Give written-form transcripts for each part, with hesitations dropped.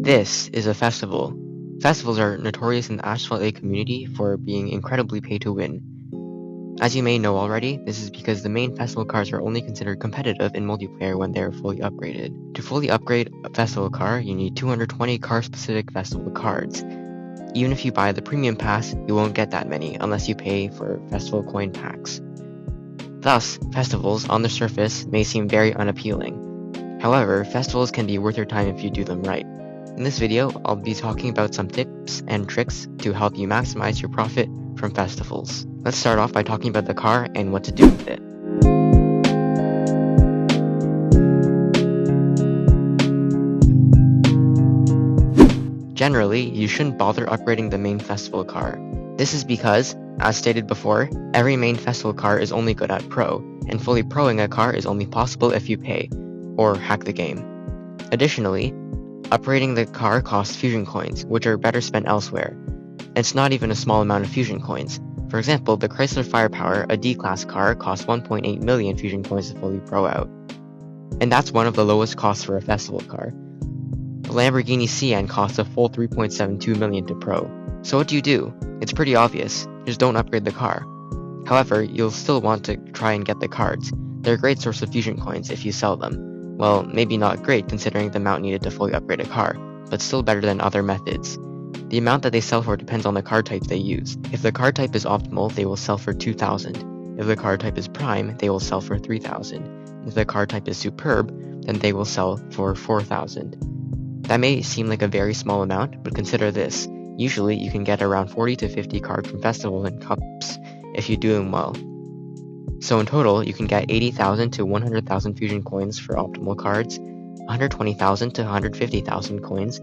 This is a festival. Festivals are notorious in the Asphalt community for being incredibly pay to win. As you may know already, this is because the main festival cars are only considered competitive in multiplayer when they are fully upgraded. To fully upgrade a festival car, you need 220 car-specific festival cards. Even if you buy the premium pass, you won't get that many unless you pay for festival coin packs. Thus, festivals, on the surface, may seem very unappealing. However, festivals can be worth your time if you do them right. In this video, I'll be talking about some tips and tricks to help you maximize your profit from festivals. Let's start off by talking about the car and what to do with it. Generally, you shouldn't bother upgrading the main festival car. This is because, as stated before, every main festival car is only good at Pro, and fully proing a car is only possible if you pay, or hack the game. Additionally, upgrading the car costs fusion coins, which are better spent elsewhere. It's not even a small amount of fusion coins. For example, the Chrysler Firepower, a D-Class car, costs 1.8 million fusion coins to fully pro out. And that's one of the lowest costs for a festival car. The Lamborghini Sian costs a full 3.72 million to pro. So what do? It's pretty obvious, just don't upgrade the car. However, you'll still want to try and get the cards. They're a great source of fusion coins if you sell them. Well, maybe not great considering the amount needed to fully upgrade a car, but still better than other methods. The amount that they sell for depends on the card type they use. If the card type is optimal, they will sell for 2,000. If the card type is prime, they will sell for 3,000. If the card type is superb, then they will sell for 4,000. That may seem like a very small amount, but consider this. Usually, you can get around 40 to 50 cards from festivals and cups if you do them well. So in total, you can get 80,000 to 100,000 fusion coins for optimal cards, 120,000 to 150,000 coins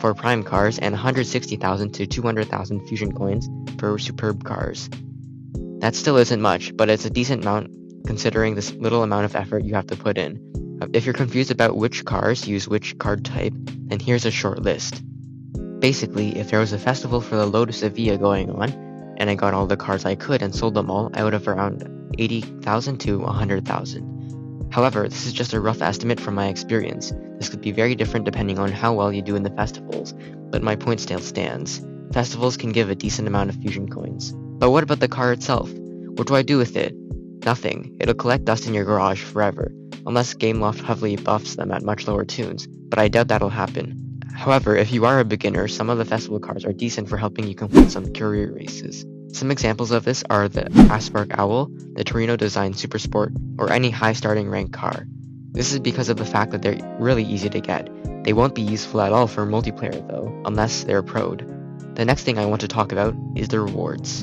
for prime cars, and 160,000 to 200,000 fusion coins for superb cars. That still isn't much, but it's a decent amount considering this little amount of effort you have to put in. If you're confused about which cars use which card type, then here's a short list. Basically, if there was a festival for the Lotus Evija going on, and I got all the cards I could and sold them all, I would have around 80,000 to 100,000. However, this is just a rough estimate from my experience. This could be very different depending on how well you do in the festivals, but my point still stands. Festivals can give a decent amount of fusion coins. But what about the car itself? What do I do with it? Nothing. It'll collect dust in your garage forever, unless Gameloft heavily buffs them at much lower tunes, but I doubt that'll happen. However, if you are a beginner, some of the festival cars are decent for helping you complete some career races. Some examples of this are the Asphalt Owl, the Torino-designed Super Sport, or any high starting rank car. This is because of the fact that they're really easy to get. They won't be useful at all for multiplayer though, unless they're pro'd. The next thing I want to talk about is the rewards.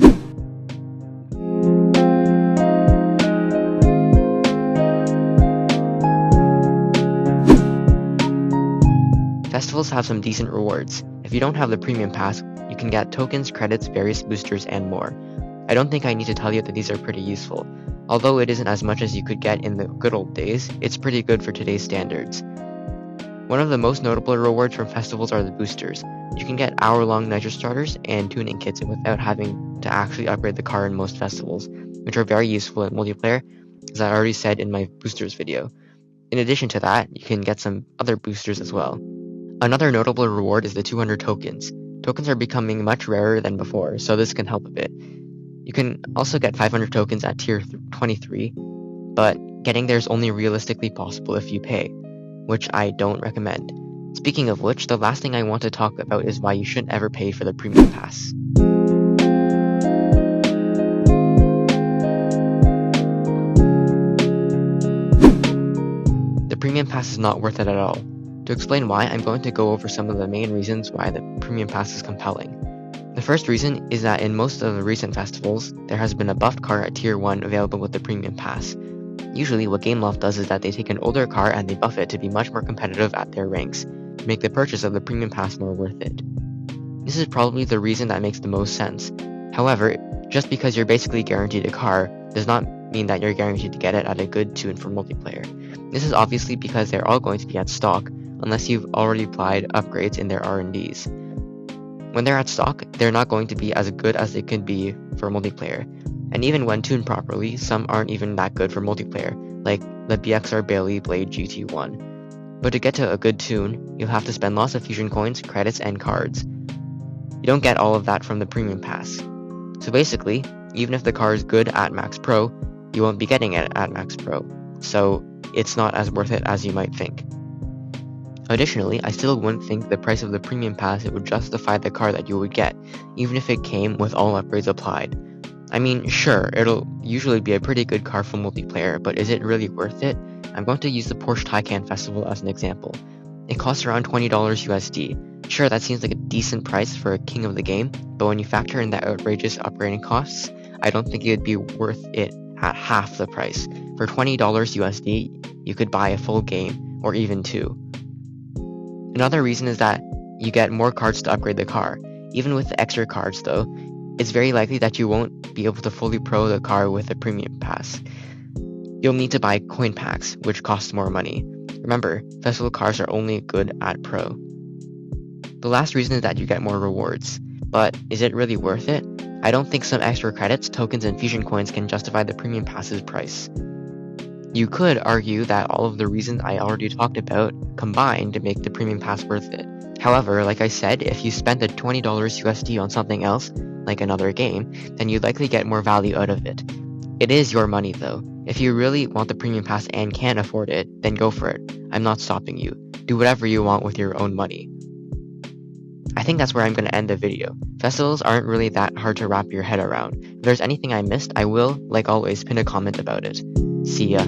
Festivals have some decent rewards. If you don't have the premium pass, you can get tokens, credits, various boosters, and more. I don't think I need to tell you that these are pretty useful. Although it isn't as much as you could get in the good old days, it's pretty good for today's standards. One of the most notable rewards from festivals are the boosters. You can get hour-long nitro starters and tuning kits without having to actually upgrade the car in most festivals, which are very useful in multiplayer, as I already said in my boosters video. In addition to that, you can get some other boosters as well. Another notable reward is the 200 tokens. Tokens are becoming much rarer than before, so this can help a bit. You can also get 500 tokens at tier 23, but getting there is only realistically possible if you pay, which I don't recommend. Speaking of which, the last thing I want to talk about is why you shouldn't ever pay for the premium pass. The premium pass is not worth it at all. To explain why, I'm going to go over some of the main reasons why the premium pass is compelling. The first reason is that in most of the recent festivals, there has been a buffed car at tier 1 available with the premium pass. Usually what Gameloft does is that they take an older car and they buff it to be much more competitive at their ranks, to make the purchase of the premium pass more worth it. This is probably the reason that makes the most sense. However, just because you're basically guaranteed a car does not mean that you're guaranteed to get it at a good tune for multiplayer. This is obviously because they're all going to be at stock, unless you've already applied upgrades in their R&Ds. When they're at stock, they're not going to be as good as they could be for multiplayer. And even when tuned properly, some aren't even that good for multiplayer, like the BXR Bailey Blade GT1. But to get to a good tune, you'll have to spend lots of fusion coins, credits, and cards. You don't get all of that from the premium pass. So basically, even if the car is good at Max Pro, you won't be getting it at Max Pro. So it's not as worth it as you might think. Additionally, I still wouldn't think the price of the premium pass would justify the car that you would get, even if it came with all upgrades applied. I mean, sure, it'll usually be a pretty good car for multiplayer, but is it really worth it? I'm going to use the Porsche Taycan Festival as an example. It costs around $20 USD. Sure, that seems like a decent price for a king of the game, but when you factor in the outrageous upgrading costs, I don't think it would be worth it at half the price. For $20 USD, you could buy a full game, or even two. Another reason is that you get more cards to upgrade the car. Even with the extra cards though, it's very likely that you won't be able to fully pro the car with a premium pass. You'll need to buy coin packs, which cost more money. Remember, festival cars are only good at pro. The last reason is that you get more rewards. But is it really worth it? I don't think some extra credits, tokens, and fusion coins can justify the premium pass's price. You could argue that all of the reasons I already talked about combine to make the premium pass worth it. However, like I said, if you spend the $20 USD on something else, like another game, then you'd likely get more value out of it. It is your money though. If you really want the premium pass and can afford it, then go for it. I'm not stopping you. Do whatever you want with your own money. I think that's where I'm going to end the video. Festivals aren't really that hard to wrap your head around. If there's anything I missed, I will, like always, pin a comment about it. See ya.